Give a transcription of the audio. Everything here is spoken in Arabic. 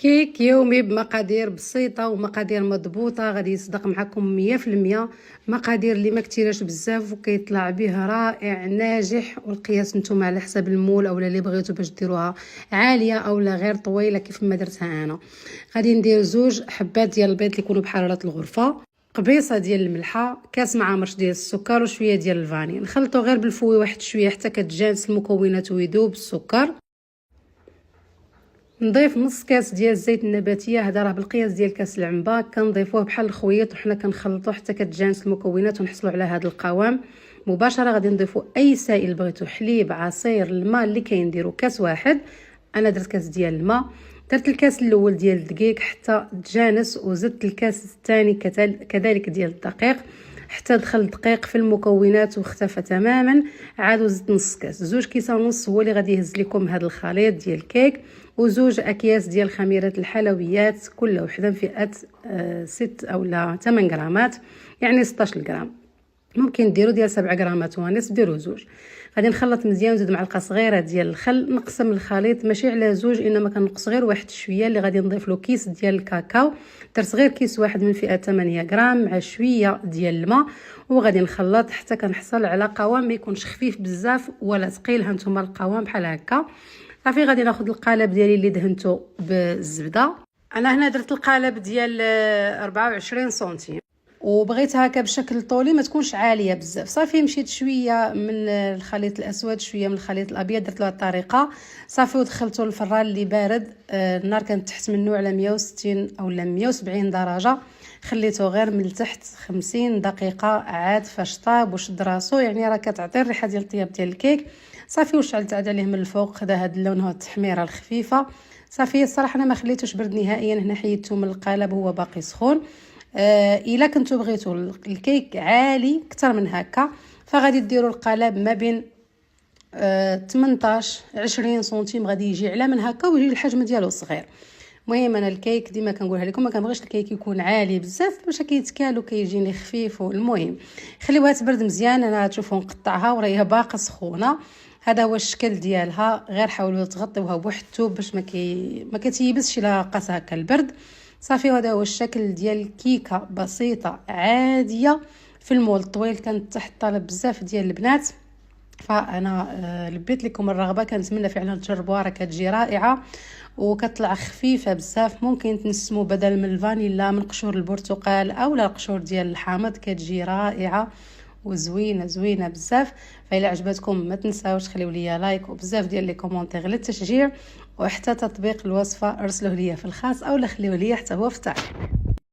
كيك يومي بمقادير بسيطة ومقادير مضبوطة، غادي يصدق معكم 100%. مقادير اللي ما كتيرش بزاف وكيطلع به رائع ناجح، والقياس نتوما على حسب المول اولا اللي بغيتو باش ديروها عالية اولا غير طويلة كيف ما درتها انا. غادي ندير 2 حبات ديال البيض اللي يكونوا بحرارة الغرفة، قبيصه ديال الملحه، كاس مع مرش ديال السكر وشويه ديال الفاني. نخلطو غير بالفوي واحد شويه حتى كتجانس المكونات ويذوب السكر. نضيف نص كاس ديال الزيت النباتيه، هذا راه بالقياس ديال كاس العنبه، كنضيفوه بحال الخويط وحنا كنخلطوه حتى كتجانس المكونات ونحصلوا على هذا القوام. مباشره غادي نضيفوا اي سائل بغيتو، حليب، عصير، الماء اللي كاين ديروا كاس واحد. انا درت كاس ديال الماء، درت الكاس الاول ديال الدقيق حتى تجانس، وزدت الكاس الثاني كذلك ديال الدقيق حتى دخل الدقيق في المكونات واختفى تماما. عاد زدت نص كاس، 2 كيسان ونص هو اللي غادي يهز لكم هذا الخليط ديال الكيك، و2 اكياس ديال خميره الحلويات، كل وحده فئه 6 او 8 غرامات، يعني 16 غرام. ممكن ديروا ديال 7 غرامات ونص، ديروا 2. غادي نخلط مزيان ونزيد معلقه صغيره ديال الخل. نقسم الخليط ماشي على 2 انما كنقص غير واحد شويه، اللي غادي نضيف له كيس ديال الكاكاو، درت غير كيس واحد من فئه 8 غرام مع شويه ديال الماء، وغادي نخلط حتى كنحصل على قوام ما يكونش خفيف بزاف ولا ثقيل. هانتوما القوام بحال هكا صافي. غادي ناخذ القالب ديالي اللي دهنته بالزبده، انا هنا درت القالب ديال 24 سنتيم، وبغيت هكا بشكل طولي ما تكونش عاليه بزاف. صافي مشيت شويه من الخليط الاسود شويه من الخليط الابيض، درت له الطريقه صافي ودخلته للفران اللي بارد. النار كانت تحت منه على 160 او 170 درجه، خليته غير من التحت 50 دقيقه. عاد فاش طاب وشد راسو يعني راه كتعطي الريحه ديال الطياب ديال الكيك. صافي وشعلت عاد عليه من الفوق، خدا هذا اللون هو التحميره الخفيفه. صافي الصراحه انا ما خليتوش برد نهائيا، هنا حيدته من القالب هو باقي سخون. الا كنتو بغيتو الكيك عالي اكثر من هكا فغادي ديروا القالب ما بين 18 20 سنتيم، غادي يجي على من هكا ويجي الحجم ديالو صغير. المهم انا الكيك ديما كنقولها لكم ما كنبغيش الكيك يكون عالي بزاف باش كيتكال وكيجيني خفيف. المهم خليوها تبرد مزيان. انا تشوفوا نقطعها وراهي باقا سخونه، هذا هو الشكل ديالها. غير حاولوا تغطيوها بواحد الثوب باش ما كتيبسش الا قاس هكا البرد. صافي هذا هو الشكل ديال الكيكه بسيطه عاديه في المول الطويل. كانت تحت طلب بزاف ديال البنات، فانا لبيت لكم الرغبه. كنتمنى فعلا تجربوها، راه كتجي رائعه وكتطلع خفيفه بزاف. ممكن تنسموا بدل من الفانيلا من قشور البرتقال او لا قشور ديال الحامض، كتجي رائعه وزوينه زوينه بزاف. فإلا عجبتكم ما تنساوش خليو لي لايك وبزاف ديال لي كومونتير للتشجيع، وحتى تطبيق الوصفه ارسلوه لي في الخاص او خليوه لي حتى هو في التعليق.